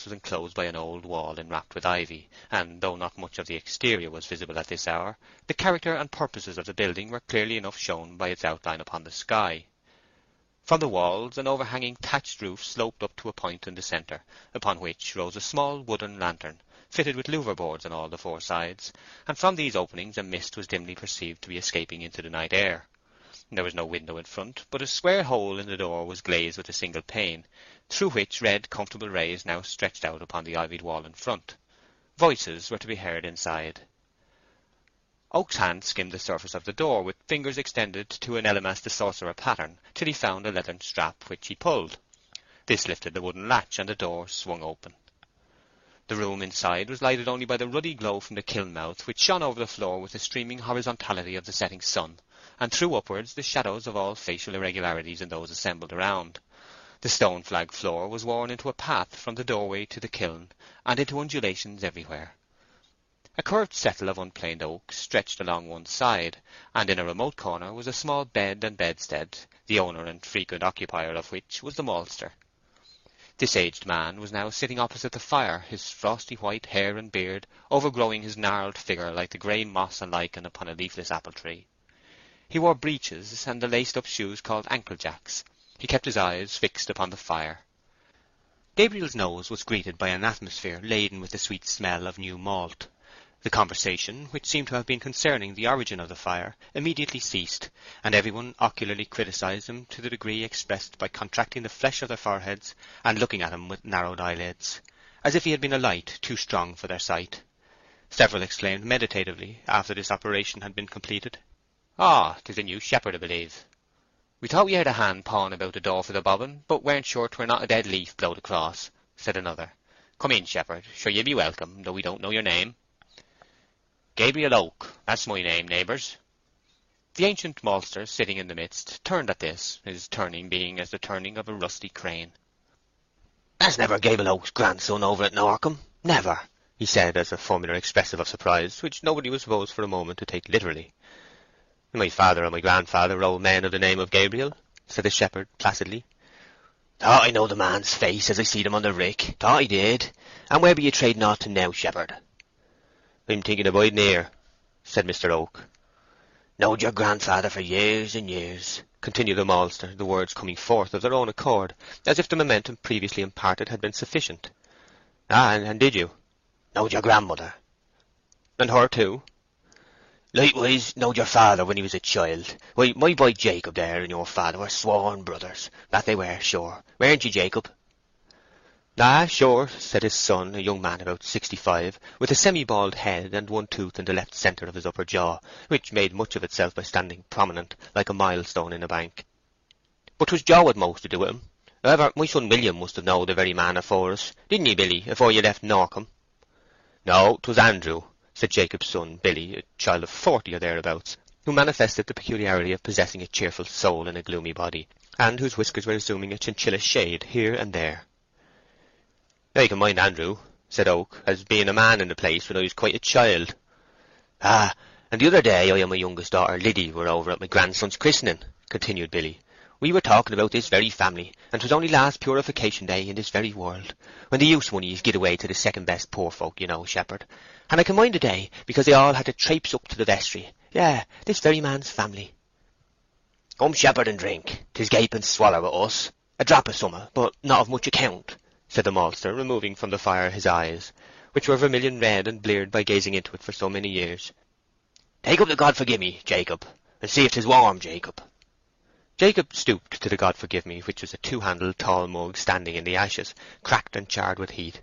was enclosed by an old wall enwrapped with ivy, and though not much of the exterior was visible at this hour, the character and purposes of the building were clearly enough shown by its outline upon the sky. From the walls an overhanging thatched roof sloped up to a point in the centre, upon which rose a small wooden lantern, fitted with louver boards on all the four sides, and from these openings a mist was dimly perceived to be escaping into the night air. There was no window in front, but a square hole in the door was glazed with a single pane, through which red, comfortable rays now stretched out upon the ivied wall in front. Voices were to be heard inside. Oak's hand skimmed the surface of the door, with fingers extended to an Elymas the Sorcerer pattern, till he found a leathern strap, which he pulled. This lifted the wooden latch, and the door swung open. The room inside was lighted only by the ruddy glow from the kiln mouth, which shone over the floor with the streaming horizontality of the setting sun, and threw upwards the shadows of all facial irregularities in those assembled around. The stone flag floor was worn into a path from the doorway to the kiln, and into undulations everywhere. A curved settle of unplaned oak stretched along one side, and in a remote corner was a small bed and bedstead, the owner and frequent occupier of which was the maltster. This aged man was now sitting opposite the fire, his frosty white hair and beard overgrowing his gnarled figure like the grey moss and lichen upon a leafless apple-tree. He wore breeches and the laced-up shoes called ankle-jacks. He kept his eyes fixed upon the fire. Gabriel's nose was greeted by an atmosphere laden with the sweet smell of new malt. The conversation, which seemed to have been concerning the origin of the fire, immediately ceased, and everyone ocularly criticized him to the degree expressed by contracting the flesh of their foreheads and looking at him with narrowed eyelids, as if he had been a light too strong for their sight. Several exclaimed meditatively, after this operation had been completed, "Ah, 'tis a new shepherd, I believe. We thought we heard a hand pawing about the door for the bobbin, but weren't sure 'twere not a dead leaf blowed across," said another. "Come in, shepherd. Sure ye be welcome, though we don't know your name." "Gabriel Oak, that's my name, neighbours." The ancient maltster, sitting in the midst, turned at this, his turning being as the turning of a rusty crane. "That's never Gabriel Oak's grandson over at Norcombe, never," he said, as a formula expressive of surprise, which nobody was supposed for a moment to take literally. "My father and my grandfather were old men of the name of Gabriel," said the shepherd placidly. "Thought I know the man's face as I seed him on the rick. Thought I did. And where be you trading off to now, shepherd?" "I'm thinking of biding here," said Mr. Oak. "Knowed your grandfather for years and years," continued the maltster, the words coming forth of their own accord, as if the momentum previously imparted had been sufficient. "Ah, and did you?" "Knowed your grandmother." "And her too?" "Likewise knowed your father when he was a child. Why, my boy Jacob there and your father were sworn brothers. That they were, sure. Weren't you, Jacob?" "Ah, sure," said his son, a young man about 65, with a semi-bald head and one tooth in the left centre of his upper jaw, which made much of itself by standing prominent, like a milestone in a bank. "But 'twas Joe had most to do with him. However, my son William must have known the very man afore us. Didn't he, Billy, afore you left Norcombe?" "No, 'twas Andrew," said Jacob's son, Billy, a child of 40 or thereabouts, who manifested the peculiarity of possessing a cheerful soul in a gloomy body, and whose whiskers were assuming a chinchilla shade here and there. "I can mind Andrew," said Oak, "as being a man in the place when I was quite a child." "Ah, and the other day I and my youngest daughter Liddy were over at my grandson's christening," continued Billy. "We were talking about this very family, and 'twas only last purification day in this very world, when the use money is gied away to the second best poor folk, you know, shepherd. And I can mind the day, because they all had to traipse up to the vestry. Yeah, this very man's family." "Come, shepherd, and drink. 'Tis gape and swaller with us. A drop of summat, but not of much account," said the maltster, removing from the fire his eyes, which were vermilion red and bleared by gazing into it for so many years. "Take up the God forgive me, Jacob, and see if 'tis warm, Jacob." Jacob stooped to the God forgive me, which was a two-handled tall mug standing in the ashes, cracked and charred with heat.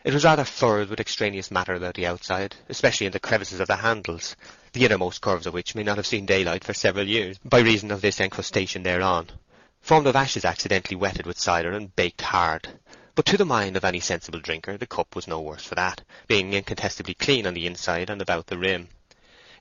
It was rather furred with extraneous matter about the outside, especially in the crevices of the handles, the innermost curves of which may not have seen daylight for several years, by reason of this encrustation thereon, formed of ashes accidentally wetted with cider and baked hard. But to the mind of any sensible drinker the cup was no worse for that, being incontestably clean on the inside and about the rim.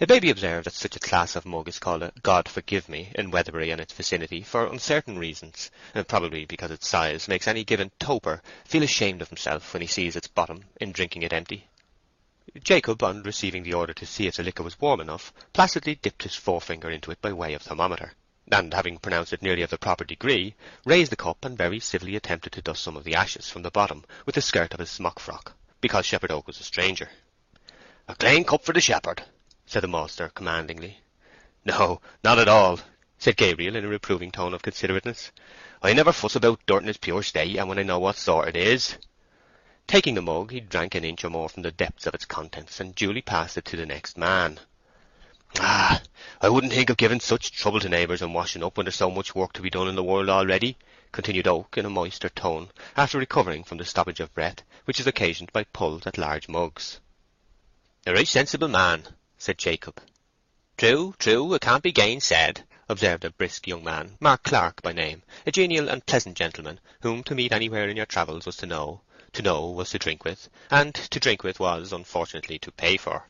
It may be observed that such a class of mug is called a God forgive me in Weatherbury and its vicinity for uncertain reasons, probably because its size makes any given toper feel ashamed of himself when he sees its bottom in drinking it empty. Jacob, on receiving the order to see if the liquor was warm enough, placidly dipped his forefinger into it by way of thermometer. and having pronounced it nearly of the proper degree, raised the cup and very civilly attempted to dust some of the ashes from the bottom with the skirt of his smock-frock, because Shepherd Oak was a stranger. "A clean cup for the shepherd," said the maltster commandingly. "No, not at all," said Gabriel in a reproving tone of considerateness. "I never fuss about dirt in its pure state, and when I know what sort it is." Taking the mug, he drank an inch or more from the depths of its contents, and duly passed it to the next man. "Ah, I wouldn't think of giving such trouble to neighbours and washing up when there's so much work to be done in the world already," continued Oak in a moister tone, after recovering from the stoppage of breath, which is occasioned by pulls at large mugs. "A right sensible man," said Jacob. "True, true, it can't be gainsaid," observed a brisk young man, Mark Clark by name, a genial and pleasant gentleman, whom to meet anywhere in your travels was to know was to drink with, and to drink with was, unfortunately, to pay for.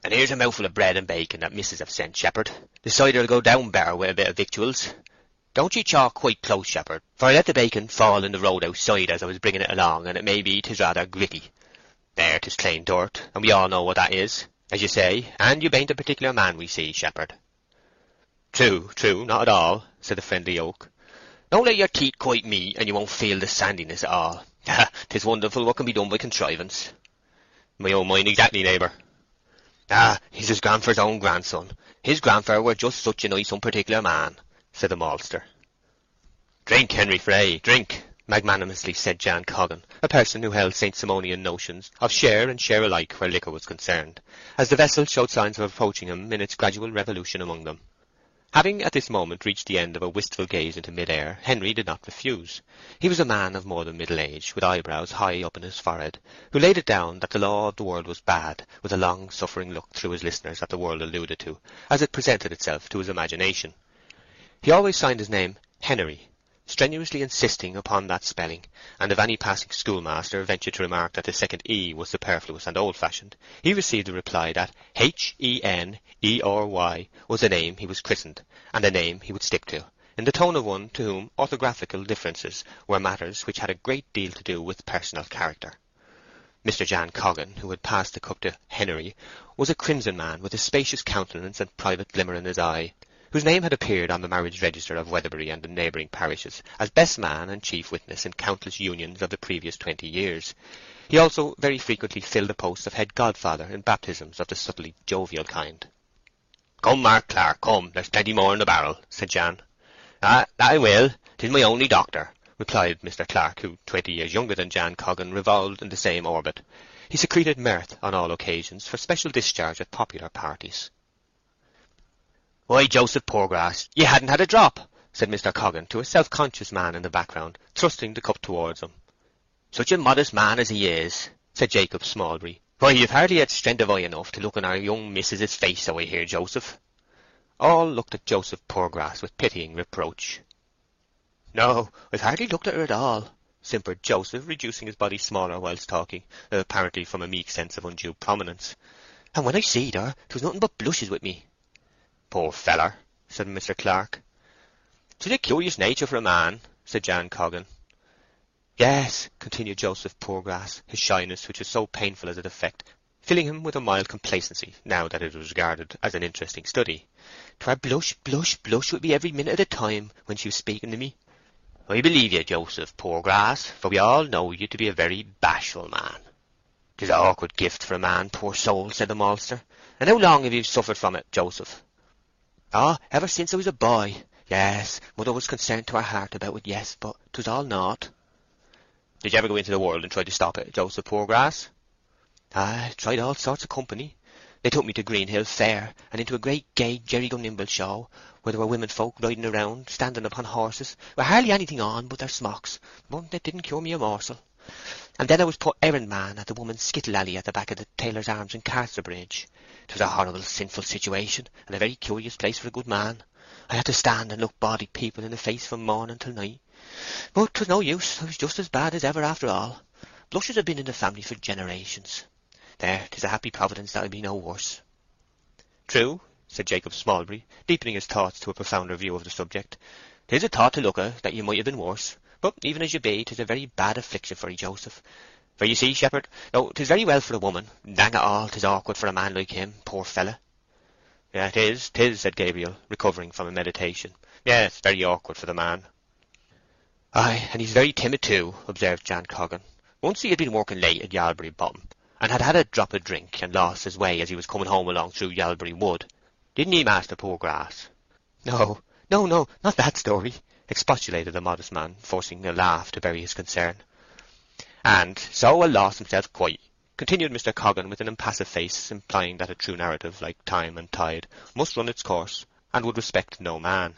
"And here's a mouthful of bread and bacon that missus have sent, Shepherd. The cider'll go down better with a bit of victuals. Don't ye chalk quite close, Shepherd, for I let the bacon fall in the road outside as I was bringing it along, and it may be 'tis rather gritty. There, 'tis plain dirt, and we all know what that is, as you say, and you bain't a particular man we see, Shepherd." "True, true, not at all," said the friendly Oak. "Don't let your teeth quite meet, and you won't feel the sandiness at all. 'Tis wonderful what can be done by contrivance." "My own mind exactly, neighbour." "Ah, he's his grandfar's own grandson. His grandfar were just such a nice unparticular man," said the maltster. "Drink, Henry Fray, drink," magnanimously said Jan Coggan, a person who held St. Simonian notions of share and share alike where liquor was concerned, as the vessel showed signs of approaching him in its gradual revolution among them. Having at this moment reached the end of a wistful gaze into mid-air, Henry did not refuse. He was a man of more than middle age, with eyebrows high up in his forehead, who laid it down that the law of the world was bad, with a long suffering look through his listeners at the world alluded to, as it presented itself to his imagination. He always signed his name Henery, strenuously insisting upon that spelling, and if any passing schoolmaster ventured to remark that the second E was superfluous and old-fashioned, he received the reply that Henery was the name he was christened, and the name he would stick to, in the tone of one to whom orthographical differences were matters which had a great deal to do with personal character. Mr. Jan Coggan, who had passed the cup to Henery, was a crimson man with a spacious countenance and private glimmer in his eye, whose name had appeared on the marriage register of Weatherbury and the neighbouring parishes as best man and chief witness in countless unions of the previous 20 years. He also very frequently filled the post of head godfather in baptisms of the subtly jovial kind. "Come, Mark Clark, come, there's plenty more in the barrel," said Jan. "Ah, that I will. 'Tis my only doctor," replied Mr. Clark, who, 20 years younger than Jan Coggan, revolved in the same orbit. He secreted mirth on all occasions for special discharge at popular parties. "Why, Joseph Poorgrass, ye hadn't had a drop," said Mr. Coggan to a self-conscious man in the background, thrusting the cup towards him. "Such a modest man as he is," said Jacob Smallbury. "Why, you've hardly had strength of eye enough to look in our young missus's face, so I hear, Joseph." All looked at Joseph Poorgrass with pitying reproach. "No, I've hardly looked at her at all," simpered Joseph, reducing his body smaller whilst talking, apparently from a meek sense of undue prominence. "And when I seed her, 'twas nothing but blushes with me." "Poor feller," said Mr. Clark. "'Tis a curious nature for a man," said Jan Coggan. "Yes," continued Joseph Poorgrass, his shyness, which was so painful as a defect, filling him with a mild complacency, now that it was regarded as an interesting study. "'Twere blush, blush, blush with me every minute of the time when she was speaking to me." "I believe you, Joseph Poorgrass, for we all know you to be a very bashful man." "'Tis an awkward gift for a man, poor soul," said the maltster. "And how long have you suffered from it, Joseph?" "Ah, ever since I was a boy. Yes, mother was concerned to her heart about it, yes, but 'twas all naught." "Did you ever go into the world and try to stop it, Joseph Poorgrass?" "I tried all sorts of company. They took me to Greenhill Fair, and into a great gay jerry-go-nimble show, where there were women folk riding around, standing upon horses, with hardly anything on but their smocks, but it didn't cure me a morsel. And then I was put errand man at the woman's skittle alley at the back of the Tailor's Arms in Casterbridge. 'Twas a horrible, sinful situation, and a very curious place for a good man. I had to stand and look bawdy people in the face from morning till night. But 'twas no use, I was just as bad as ever after all. Blushes have been in the family for generations. There, 'tis a happy providence that I be no worse." "True," said Jacob Smallbury, deepening his thoughts to a profounder view of the subject. "'Tis a thought to look at, that you might have been worse. But even as you be, 'tis a very bad affliction for you, Joseph. For you see, shepherd, though 'tis very well for a woman, dang it all, 'tis awkward for a man like him, poor fella." "Yeah, 'tis," said Gabriel, recovering from a meditation. "Yes, very awkward for the man." "Ay, and he's very timid too," observed Jan Coggan. "Once he had been working late at Yalbury Bottom, and had had a drop of drink and lost his way as he was coming home along through Yalbury Wood. Didn't he, Master Poorgrass?" "No, no, not that story," expostulated the modest man, forcing a laugh to bury his concern. "And so lost himself quite," continued Mr. Coggan with an impassive face, implying that a true narrative, like time and tide, must run its course, and would respect no man.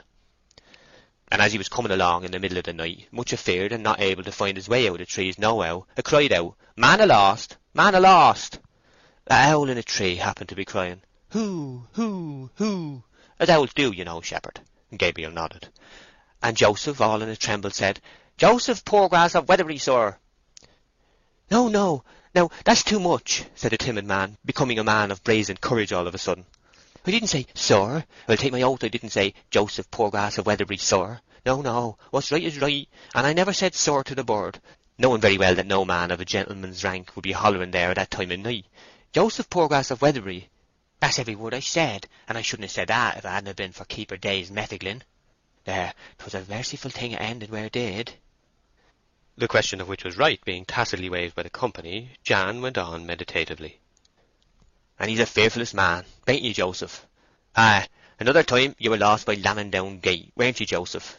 "And as he was coming along in the middle of the night, much afeard and not able to find his way out of the trees nohow, a cried out, 'Man alost! Man alost!' A owl in a tree happened to be crying, 'Hoo, hoo, hoo,' as owls do, you know, shepherd." Gabriel nodded. "And Joseph, all in a tremble, said, 'Joseph Poorgrass of Weatherbury, sir.'" "No, no, now that's too much," said the timid man, becoming a man of brazen courage all of a sudden. "I didn't say, sir. I'll take my oath I didn't say, 'Joseph Poorgrass of Weatherbury, sir.' No, no, what's right is right, and I never said sir to the bird, knowing very well that no man of a gentleman's rank would be hollering there at that time of night. 'Joseph Poorgrass of Weatherbury.' That's every word I said, and I shouldn't have said that if it hadn't been for Keeper Day's metheglin. There, 'twas a merciful thing it ended where it did." The question of which was right being tacitly waived by the company, Jan went on meditatively. "And he's a fearfulest man, bain't ye, Joseph? Ah, another time you were lost by Lammindown Gate, weren't ye, Joseph?"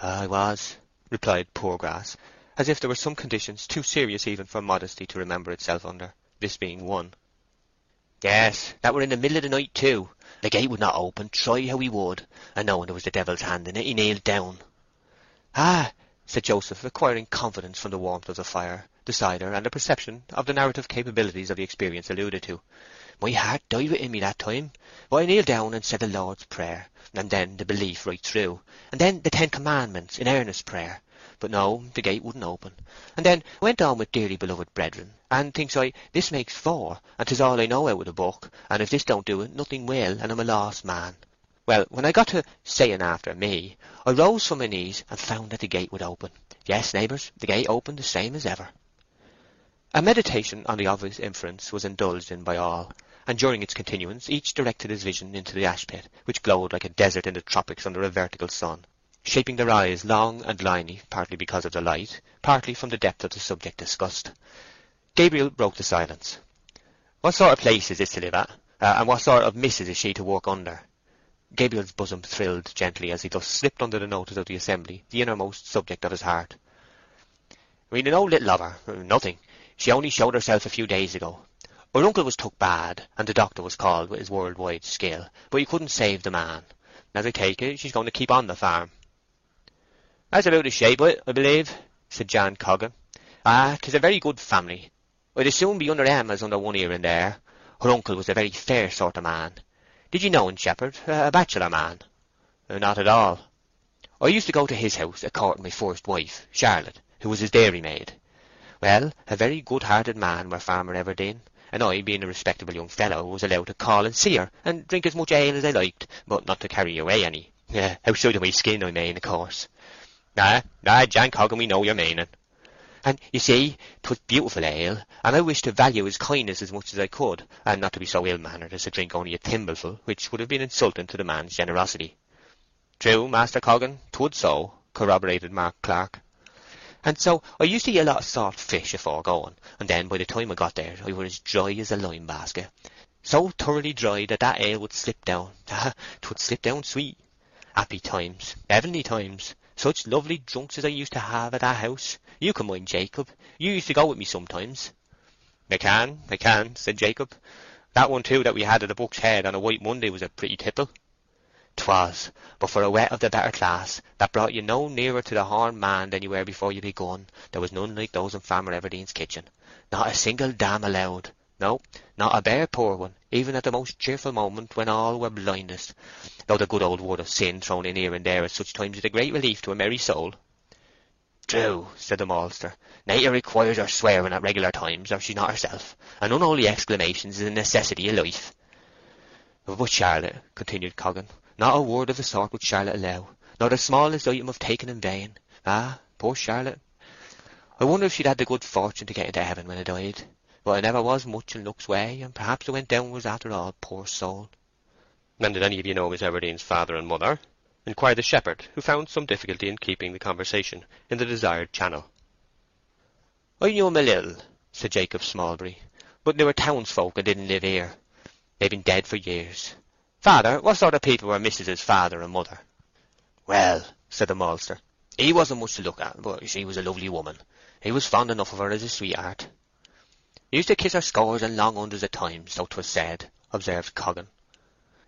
"I was," replied Poorgrass, as if there were some conditions too serious even for modesty to remember itself under, this being one. "Yes, that were in the middle of the night too. The gate would not open, try how he would, and knowing there was the devil's hand in it, he kneeled down." "Ah," said Joseph, acquiring confidence from the warmth of the fire, the cider, and the perception of the narrative capabilities of the experience alluded to. "My heart died within me that time, but I kneeled down and said the Lord's Prayer, and then the belief right through, and then the 10 Commandments in earnest prayer. But no, the gate wouldn't open. And then I went on with dearly beloved brethren, and thinks I, this makes 4, and 'tis all I know out of the book, and if this don't do it, nothing will, and I'm a lost man. Well, when I got to saying after me, I rose from my knees and found that the gate would open. Yes, neighbours, the gate opened the same as ever." A meditation on the obvious inference was indulged in by all, and during its continuance each directed his vision into the ash-pit, which glowed like a desert in the tropics under a vertical sun, shaping their eyes long and liney, partly because of the light, partly from the depth of the subject discussed. Gabriel broke the silence. "What sort of place is this to live at? And what sort of missus is she to work under?" Gabriel's bosom thrilled gently as he thus slipped under the notice of the assembly the innermost subject of his heart. "We know little of her, nothing. She only showed herself a few days ago. Her uncle was took bad, and the doctor was called with his world-wide skill, but he couldn't save the man. As I take it, she's going to keep on the farm." "That's about the shape of it, I believe," said Jan Coggan. "Ah, 'tis a very good family. I'd as soon be under them as under one here and there. Her uncle was a very fair sort of man. Did you know him, shepherd? A bachelor man?" "Not at all." "I used to go to his house a courting my first wife, Charlotte, who was his dairymaid. Well, a very good-hearted man were Farmer Everdene, and I, being a respectable young fellow, was allowed to call and see her, and drink as much ale as I liked, but not to carry away any. Outside of my skin, I mean, of course." Ah, Jan Coggan, we know your meaning." "And, you see, 'twas beautiful ale, and I wished to value his kindness as much as I could, and not to be so ill-mannered as to drink only a thimbleful, which would have been insulting to the man's generosity." "True, Master Coggan, 'twould so," corroborated Mark Clark. "And so I used to eat a lot of salt fish afore going, and then by the time I got there I were as dry as a lime basket. So thoroughly dry that that ale would slip down. Ah, 'twould slip down sweet. Happy times, heavenly times. Such lovely drunks as I used to have at that house. You can mind Jacob. You used to go with me sometimes." I can," said Jacob. "That one too that we had at the Buck's Head on a White Monday was a pretty tipple." "'Twas, but for a wet of the better class, that brought you no nearer to the horned man than you were before you begun. There was none like those in Farmer Everdene's kitchen. Not a single dam allowed. No, not a bare poor one, even at the most cheerful moment when all were blindest, though the good old word of sin thrown in here and there at such times is a great relief to a merry soul." "True," said the maltster. "Nature requires her swearing at regular times, or she's not herself, and unholy exclamations is a necessity of life." "But Charlotte," continued Coggan, "not a word of the sort would Charlotte allow, nor the smallest item of taking in vain. Ah, poor Charlotte! I wonder if she'd had the good fortune to get into heaven when I died. But I never was much in luck's way, and perhaps I went downwards after all, poor soul." "And did any of you know Miss Everdene's father and mother?" inquired the shepherd, who found some difficulty in keeping the conversation in the desired channel. "I knew 'em a little," said Jacob Smallbury, "but they were townsfolk and didn't live here. They've been dead for years. Father, what sort of people were Mrs.'s father and mother?" "Well," said the maltster, "he wasn't much to look at, but she was a lovely woman. He was fond enough of her as a sweetheart." "He used to kiss her scores and long hundreds of times, so 'twas said," observed Coggan.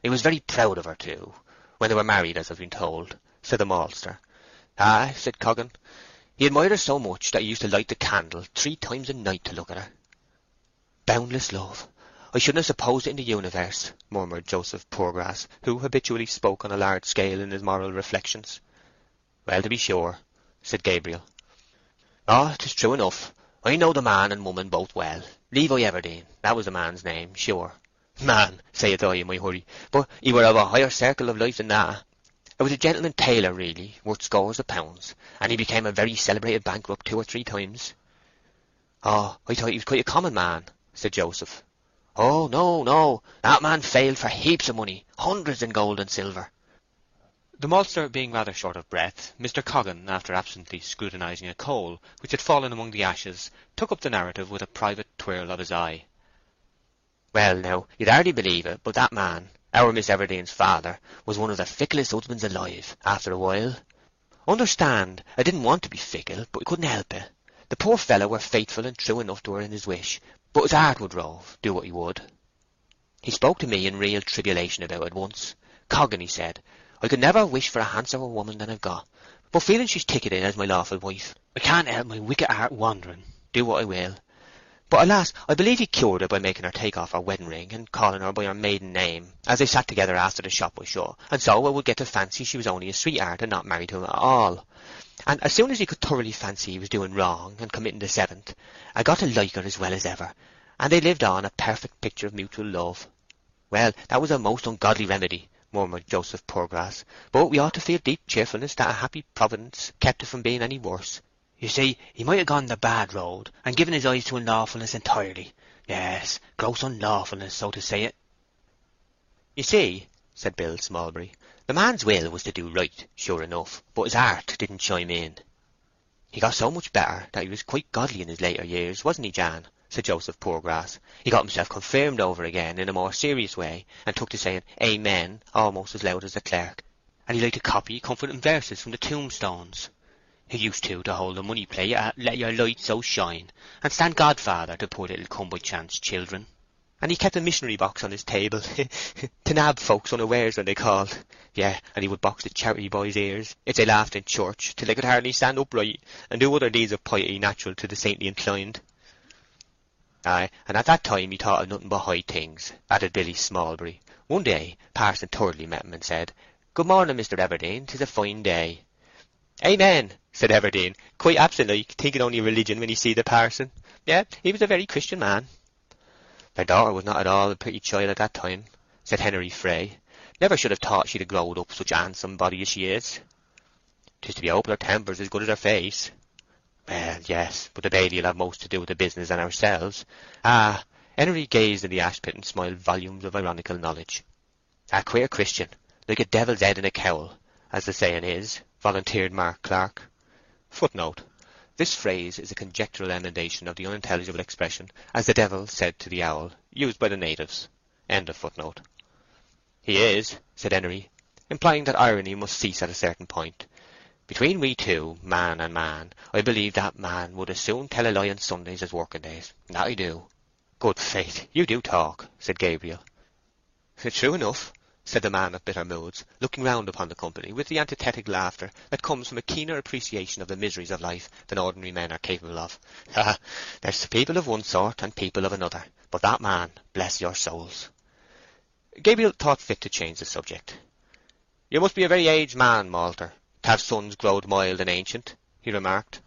"He was very proud of her, too, when they were married, as I've been told," said the maltster. "Ay," said Coggan, "he admired her so much that he used to light the candle 3 times a night to look at her." "Boundless love! I shouldn't have supposed it in the universe," murmured Joseph Poorgrass, who habitually spoke on a large scale in his moral reflections. "Well, to be sure," said Gabriel. "Oh, 'tis true enough. I know the man and woman both well. Levi Everdene, that was the man's name, sure. Man, sayeth I in my hurry, but he were of a higher circle of life than that. I was a gentleman tailor, really, worth scores of pounds, and he became a very celebrated bankrupt 2 or 3 times." "Oh, I thought he was quite a common man," said Joseph. "Oh, no, no. That man failed for heaps of money, hundreds in gold and silver." The maltster being rather short of breath, Mr. Coggan, after absently scrutinizing a coal which had fallen among the ashes, took up the narrative with a private twirl of his eye. "Well, now, you'd hardly believe it, but that man, our Miss Everdene's father, was one of the ficklest husbands alive, after a while. Understand, I didn't want to be fickle, but I couldn't help it. The poor fellow were faithful and true enough to her in his wish, but his heart would rove, do what he would. He spoke to me in real tribulation about it once. 'Coggan,' he said, 'I could never wish for a handsomer woman than I've got, but feeling she's ticketed as my lawful wife, I can't help my wicked heart wandering, do what I will.' But alas, I believe he cured her by making her take off her wedding ring and calling her by her maiden name, as they sat together after the shop was shut, and so I would get to fancy she was only a sweetheart and not married to him at all. And as soon as he could thoroughly fancy he was doing wrong and committing the 7th, I got to like her as well as ever, and they lived on a perfect picture of mutual love. Well, that was a most ungodly remedy," murmured Joseph Poorgrass, "but we ought to feel deep cheerfulness that a happy providence kept it from being any worse. You see, he might have gone the bad road, and given his eyes to unlawfulness entirely. Yes, gross unlawfulness, so to say it." "You see," said Bill Smallbury, "the man's will was to do right, sure enough, but his heart didn't chime in." "He got so much better that he was quite godly in his later years, wasn't he, Jan?" said Joseph Poorgrass. "He got himself confirmed over again in a more serious way, and took to saying Amen almost as loud as the clerk, and he liked to copy comforting verses from the tombstones. He used to hold the money plate at 'Let your light so shine,' and stand godfather to poor little come-by-chance children. And he kept a missionary box on his table, to nab folks unawares when they called. Yeah, and he would box the charity boys' ears, if they laughed in church, till they could hardly stand upright, and do other deeds of piety natural to the saintly inclined." "Ay, and at that time he thought of nothing but high things," added Billy Smallbury. "One day Parson Thirdly met him and said, 'Good morning, Mr. Everdene, 'tis a fine day.' 'Amen,' said Everdene, quite absent-like, thinking only of religion when he see the parson. Yes, he was a very Christian man." "Their daughter was not at all a pretty child at that time," said Henery Fray. "Never should have thought she'd have growed up such a handsome body as she is." "'Tis to be hoped her temper's as good as her face." "Well, yes, but the baby'll have most to do with the business than ourselves. Ah!" Henery gazed in the ashpit and smiled volumes of ironical knowledge. "A queer Christian, like a devil's head in a cowl, as the saying is," volunteered Mark Clark. Footnote: This phrase is a conjectural emendation of the unintelligible expression, "as the devil said to the owl," used by the natives. End of footnote. "He is," said Henery, implying that irony must cease at a certain point. "Between we two, man and man, I believe that man would as soon tell a lie on Sundays as working days. That I do." "Good faith, you do talk," said Gabriel. "True enough," said the man of bitter moods, looking round upon the company with the antithetic laughter that comes from a keener appreciation of the miseries of life than ordinary men are capable of. "Ha! There's people of one sort and people of another, but that man, bless your souls." Gabriel thought fit to change the subject. "You must be a very aged man, Malter, to have sons growed mild and ancient," he remarked.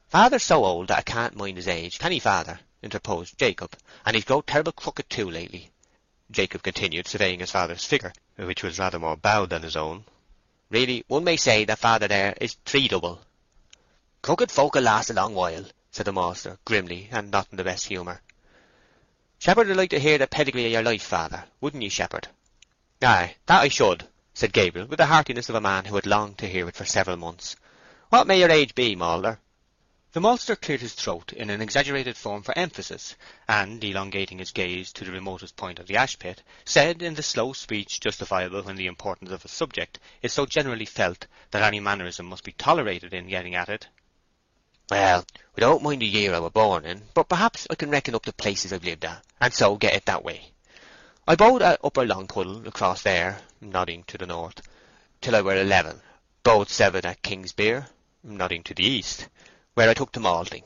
"Father's so old that I can't mind his age, can he, father?" interposed Jacob. "And he's growed terrible crooked too lately," Jacob continued, surveying his father's figure, which was rather more bowed than his own. "Really, one may say that father there is 3 double." "Crooked folk'll last a long while," said the master, grimly, and not in the best humour. "Shepherd would like to hear the pedigree of your life, father, wouldn't ye, Shepherd?" "Aye, that I should," said Gabriel, with the heartiness of a man who had longed to hear it for several months. "What may your age be, Malter?" The maltster cleared his throat in an exaggerated form for emphasis, and, elongating his gaze to the remotest point of the ash-pit, said in the slow speech justifiable when the importance of a subject is so generally felt that any mannerism must be tolerated in getting at it. "Well, I don't mind the year I was born in, but perhaps I can reckon up the places I've lived at, and so get it that way. I bode at Upper Longpuddle, across there," nodding to the north, "till I were 11. Bode 7 at Kingsbere," nodding to the east, "where I took to malting.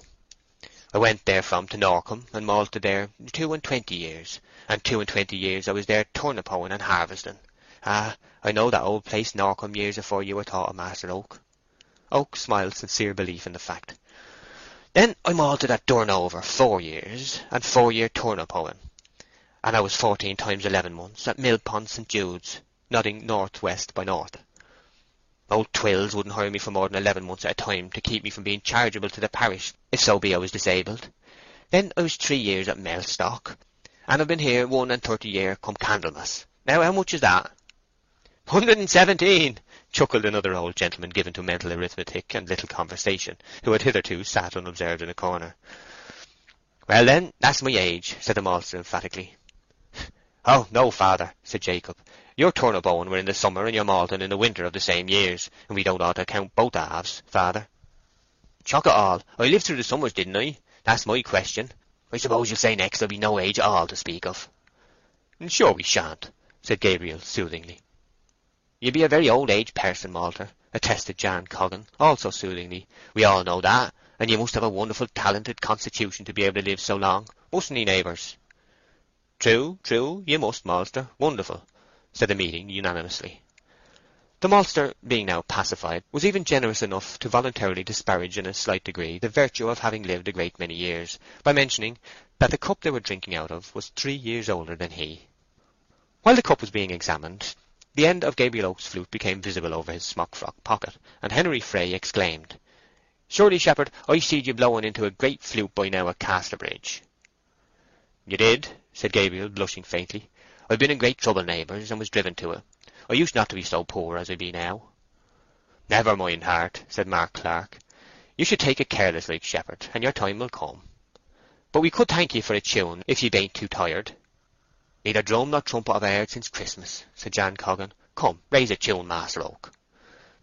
I went therefrom to Norcombe, and malted there 22 years, and 22 years I was there turnip hoeing and harvesting. Ah, I know that old place Norcombe years afore you were thought of, Master Oak." Oak smiled sincere belief in the fact. "Then I malted at Durnover 4 years, and 4 year turnip hoeing, and I was 14 times 11 months at Millpond St. Jude's," nodding north-west by north. "Old Twills wouldn't hire me for more than 11 months at a time to keep me from being chargeable to the parish, if so be I was disabled. Then I was 3 years at Mellstock, and I've been here 31 year come Candlemas. Now how much is that?" "117," chuckled another old gentleman given to mental arithmetic and little conversation, who had hitherto sat unobserved in a corner. "Well then, that's my age," said the maltster emphatically. "Oh, no, father," said Jacob. "Your turnip hoeing were in the summer and your malting in the winter of the same years, and we don't ought to count both halves, father." "Chock it all, I lived through the summers, didn't I? That's my question. I suppose you'll say next there'll be no age at all to speak of." "Sure we shan't," said Gabriel soothingly. "You be a very old-age person, Malter," attested Jan Coggan, also soothingly. "We all know that, and you must have a wonderful talented constitution to be able to live so long, mustn't ye, neighbours?" "True, true, you must, maltster, wonderful," said the meeting unanimously. The maltster, being now pacified, was even generous enough to voluntarily disparage in a slight degree the virtue of having lived a great many years, by mentioning that the cup they were drinking out of was 3 years older than he. While the cup was being examined, the end of Gabriel Oak's flute became visible over his smock-frock pocket, and Henry Fray exclaimed, "Surely, shepherd, I seed you blowing into a great flute by now at Casterbridge." "You did," said Gabriel, blushing faintly. "I've been in great trouble, neighbours, and was driven to it. I used not to be so poor as I be now." "Never mind, Hart," said Mark Clark. "You should take it careless like, shepherd, and your time will come. But we could thank ye for a tune, if ye bain't too tired." "Neither drum nor trumpet have I heard since Christmas," said Jan Coggan. "Come, raise a tune, Master Oak."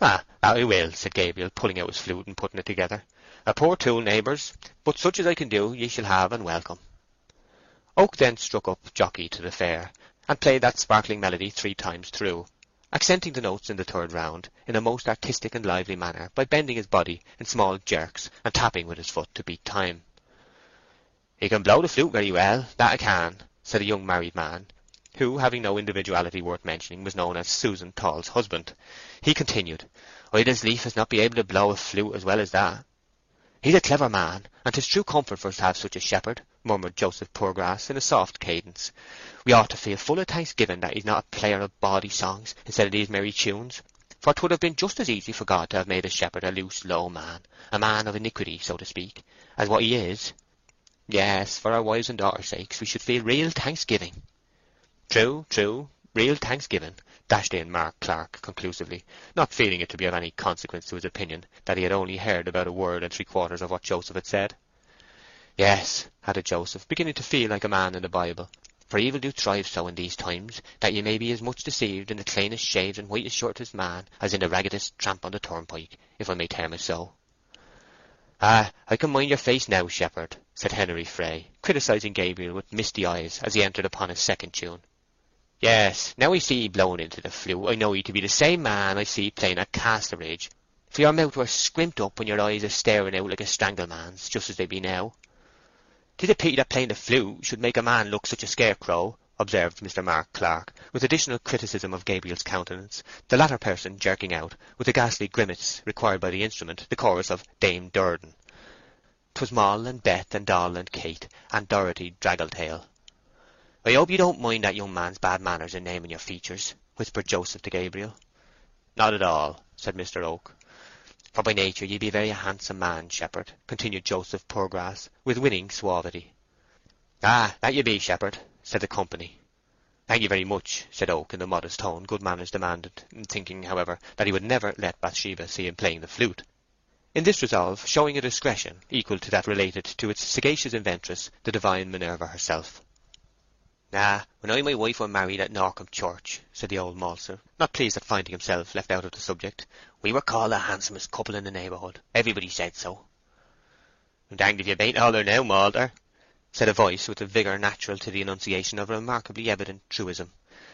"Ah, that I will," said Gabriel, pulling out his flute and putting it together. "A poor tool, neighbours, but such as I can do ye shall have and welcome." Oak then struck up Jockey to the Fair, and played that sparkling melody 3 times through, accenting the notes in the third round in a most artistic and lively manner by bending his body in small jerks and tapping with his foot to beat time. "He can blow the flute very well, that 'a can," said a young married man, who, having no individuality worth mentioning, was known as Susan Tall's husband. He continued, "I'd as lief as not be able to blow a flute as well as that." "He's a clever man, and 'tis true comfort for us to have such a shepherd," murmured Joseph Poorgrass in a soft cadence. "We ought to feel full of thanksgiving that he's not a player of bawdy songs instead of these merry tunes, for 'twould have been just as easy for God to have made a shepherd a loose, low man, a man of iniquity, so to speak, as what he is. Yes, for our wives' and daughters' sakes we should feel real thanksgiving." "True, true, real thanksgiving," dashed in Mark Clark conclusively, not feeling it to be of any consequence to his opinion that he had only heard about 1.75 of what Joseph had said. "Yes," added Joseph, beginning to feel like a man in the Bible, "for evil do thrive so in these times, that ye may be as much deceived in the cleanest shaved and whitest shirtedest man as in the raggedest tramp on the turnpike, if I may term it so." "Ah, I can mind your face now, shepherd," said Henry Fray, criticizing Gabriel with misty eyes as he entered upon his second tune. "Yes, now I see ye blowing into the flute, I know ye to be the same man I see playing at Casterbridge, for your mouth were scrimped up and your eyes a staring out like a strangled man's, just as they be now." "'Tis a pity that playing the flute should make a man look such a scarecrow," observed Mr. Mark Clark, with additional criticism of Gabriel's countenance, the latter person jerking out, with the ghastly grimace required by the instrument, the chorus of Dame Durden. "'Twas Moll and Beth and Doll and Kate and Dorothy Draggletail." "I hope you don't mind that young man's bad manners in naming your features," whispered Joseph to Gabriel. "Not at all," said Mr. Oak. "For by nature ye be a very handsome man, shepherd," continued Joseph Poorgrass, with winning suavity. "Ah, that ye be, shepherd," said the company. "Thank you very much," said Oak in the modest tone good manners demanded, thinking, however, that he would never let Bathsheba see him playing the flute. In this resolve, showing a discretion equal to that related to its sagacious inventress, the divine Minerva herself. When I and my wife were married at Norcombe Church," said the old maltster, not pleased at finding himself left out of the subject, "we were called the handsomest couple in the neighbourhood. Everybody said so." "Danged if you bain't holler now, malter," said a voice with the vigour natural to the enunciation of a remarkably evident truism.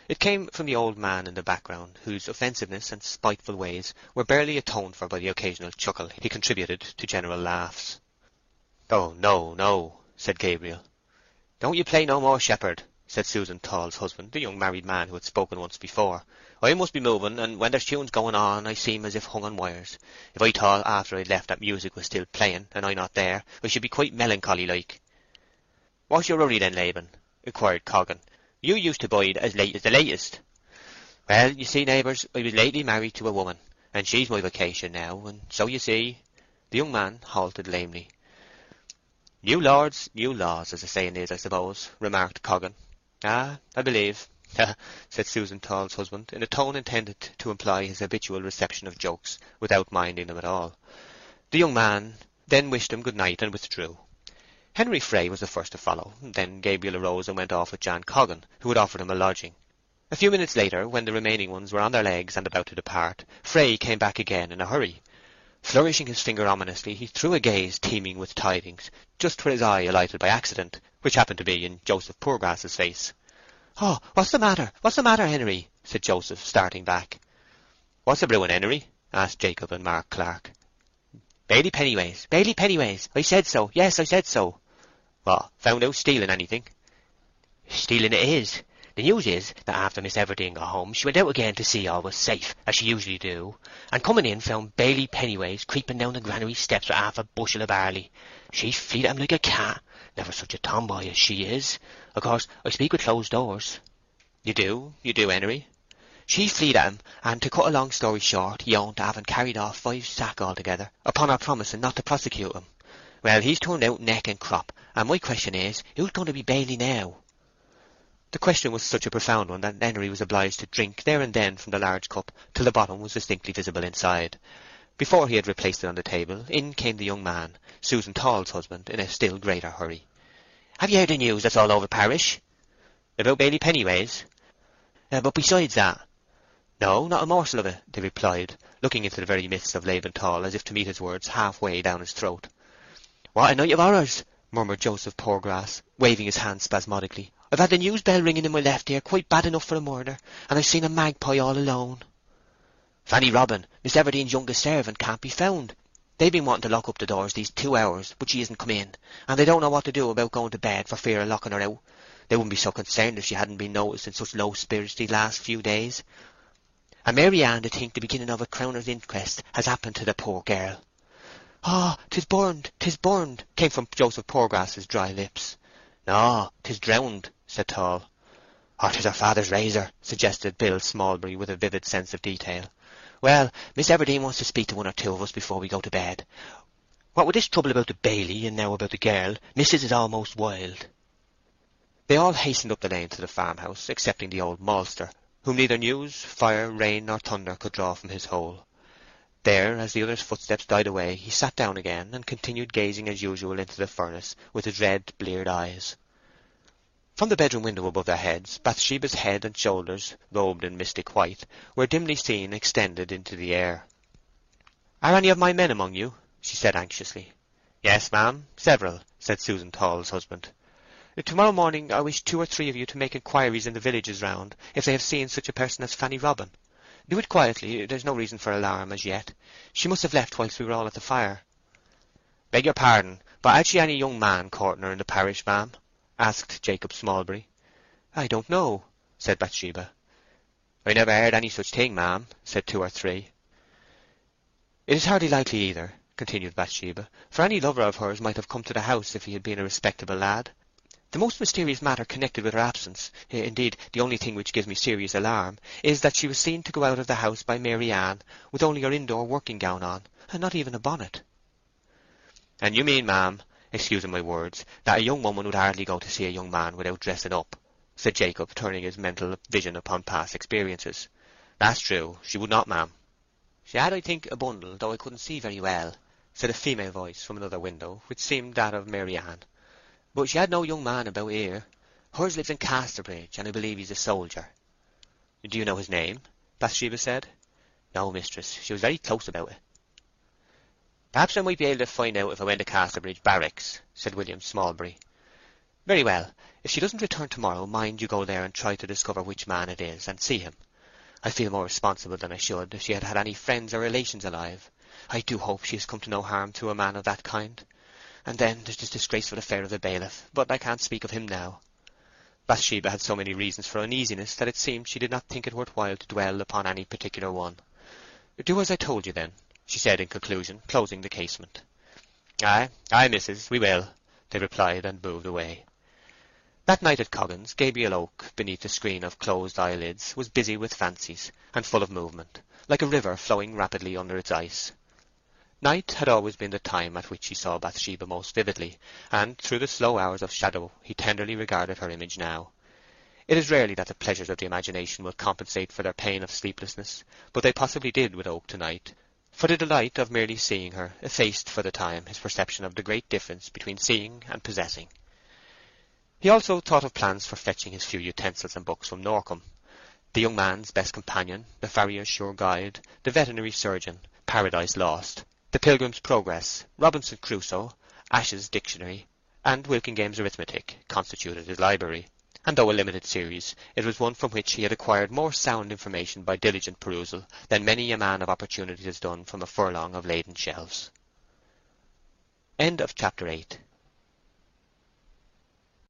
It came from the old man in the background, whose offensiveness and spiteful ways were barely atoned for by the occasional chuckle he contributed to general laughs. "Oh, no, no," said Gabriel. "Don't you play no more shepherd," said Susan Tall's husband, the young married man who had spoken once before. "I must be moving, and when there's tunes going on I seem as if hung on wires. If I thought after I'd left that music was still playing, and I not there, I should be quite melancholy like." "What's your hurry then, Laban?" inquired Coggan. "You used to bide as late as the latest." "Well, you see, neighbours, I was lately married to a woman, and she's my vocation now, and so you see—" The young man halted lamely. "New lords, new laws, as the saying is, I suppose," remarked Coggan. "Ah, I believe," said Susan Tall's husband, in a tone intended to imply his habitual reception of jokes, without minding them at all. The young man then wished him good night and withdrew. Henry Frey was the first to follow. Then Gabriel arose and went off with Jan Coggan, who had offered him a lodging. A few minutes later, when the remaining ones were on their legs and about to depart, Frey came back again in a hurry. Flourishing his finger ominously, he threw a gaze teeming with tidings, just where his eye alighted by accident, which happened to be in Joseph Poorgrass's face. "Oh, what's the matter? What's the matter, Henry?" said Joseph, starting back. "What's a brewing, Henry?" asked Jacob and Mark Clark. "Bailey Pennyways, Bailey Pennyways. I said so. Yes, I said so." "What, found out stealing anything?" "Stealing it is. The news is that after Miss Everdene got home she went out again to see all was safe, as she usually do, and coming in found Bailey Pennyways creeping down the granary steps with half a bushel of barley. She fleed at him like a cat. Never such a tomboy as she is. Of course, I speak with closed doors." You do, Henry." "She fleed at him, and to cut a long story short, he owned to having carried off 5 sack altogether, upon her promising not to prosecute him. Well, he's turned out neck and crop, and my question is, who's going to be Bailey now?" The question was such a profound one that Henry was obliged to drink there and then from the large cup till the bottom was distinctly visible inside. Before he had replaced it on the table, in came the young man, Susan Tall's husband, in a still greater hurry. "Have you heard the news that's all over parish?" "About Bailey Pennyways?" "But besides that?" "No, not a morsel of it," they replied, looking into the very midst of Laban Tall as if to meet his words half-way down his throat. "What a night of horrors!" murmured Joseph Poorgrass, waving his hand spasmodically. "I've had the news bell ringing in my left ear quite bad enough for a murder, and I've seen a magpie all alone. Fanny Robin, Miss Everdene's youngest servant, can't be found. They've been wanting to lock up the doors these 2 hours, but she hasn't come in, and they don't know what to do about going to bed for fear of locking her out. They wouldn't be so concerned if she hadn't been noticed in such low spirits these last few days. And Mary Ann, to think the beginning of a crowner's inquest has happened to the poor girl." "Ah, 'tis burned, 'tis burned," came from Joseph Poorgrass's dry lips. "No, 'tis drowned," said Tall. "Or 'tis her father's razor," suggested Bill Smallbury with a vivid sense of detail. "Well, Miss Everdene wants to speak to 1 or 2 of us before we go to bed. What with this trouble about the Bailey and now about the girl, Missus is almost wild." They all hastened up the lane to the farmhouse, excepting the old maltster, whom neither news, fire, rain, nor thunder could draw from his hole. There, as the other's footsteps died away, he sat down again and continued gazing as usual into the furnace with his red, bleared eyes. From the bedroom window above their heads, Bathsheba's head and shoulders, robed in mystic white, were dimly seen extended into the air. "Are any of my men among you?" she said anxiously. "Yes, ma'am, several," said Susan Tall's husband. "Tomorrow morning I wish 2 or 3 of you to make inquiries in the villages round if they have seen such a person as Fanny Robin. Do it quietly, there's no reason for alarm as yet. She must have left whilst we were all at the fire." "Beg your pardon, but had she any young man courting her in the parish, ma'am?" asked Jacob Smallbury. "I don't know," said Bathsheba. "I never heard any such thing, ma'am," said 2 or 3. "It is hardly likely either," continued Bathsheba, "for any lover of hers might have come to the house if he had been a respectable lad. The most mysterious matter connected with her absence, indeed the only thing which gives me serious alarm, is that she was seen to go out of the house by Mary Ann with only her indoor working gown on, and not even a bonnet." "And you mean, ma'am, excusing my words, that a young woman would hardly go to see a young man without dressing up?" said Jacob, turning his mental vision upon past experiences. "That's true. She would not, ma'am." "She had, I think, a bundle, though I couldn't see very well," said a female voice from another window, which seemed that of Mary Ann. "But she had no young man about here. Hers lives in Casterbridge, and I believe he's a soldier." "Do you know his name?" Bathsheba said. "No, mistress. She was very close about it." "Perhaps I might be able to find out if I went to Casterbridge Barracks," said William Smallbury. "Very well. If she doesn't return tomorrow, mind you go there and try to discover which man it is, and see him. I feel more responsible than I should if she had had any friends or relations alive. I do hope she has come to no harm through a man of that kind. And then there's this disgraceful affair of the bailiff, but I can't speak of him now." Bathsheba had so many reasons for uneasiness that it seemed she did not think it worth while to dwell upon any particular one. "Do as I told you, then," she said in conclusion, closing the casement. "Aye, aye, missus, we will," they replied, and moved away. That night at Coggan's, Gabriel Oak, beneath the screen of closed eyelids, was busy with fancies, and full of movement, like a river flowing rapidly under its ice. Night had always been the time at which he saw Bathsheba most vividly, and through the slow hours of shadow he tenderly regarded her image now. It is rarely that the pleasures of the imagination will compensate for their pain of sleeplessness, but they possibly did with Oak tonight, for the delight of merely seeing her effaced for the time his perception of the great difference between seeing and possessing. He also thought of plans for fetching his few utensils and books from Norcombe: the young man's best companion, the farrier's sure guide, the veterinary surgeon, Paradise Lost, the Pilgrim's Progress, Robinson Crusoe, Ash's Dictionary, and Wilkingame's Arithmetic constituted his library, and though a limited series, it was one from which he had acquired more sound information by diligent perusal than many a man of opportunity has done from a furlong of laden shelves. End of chapter 8.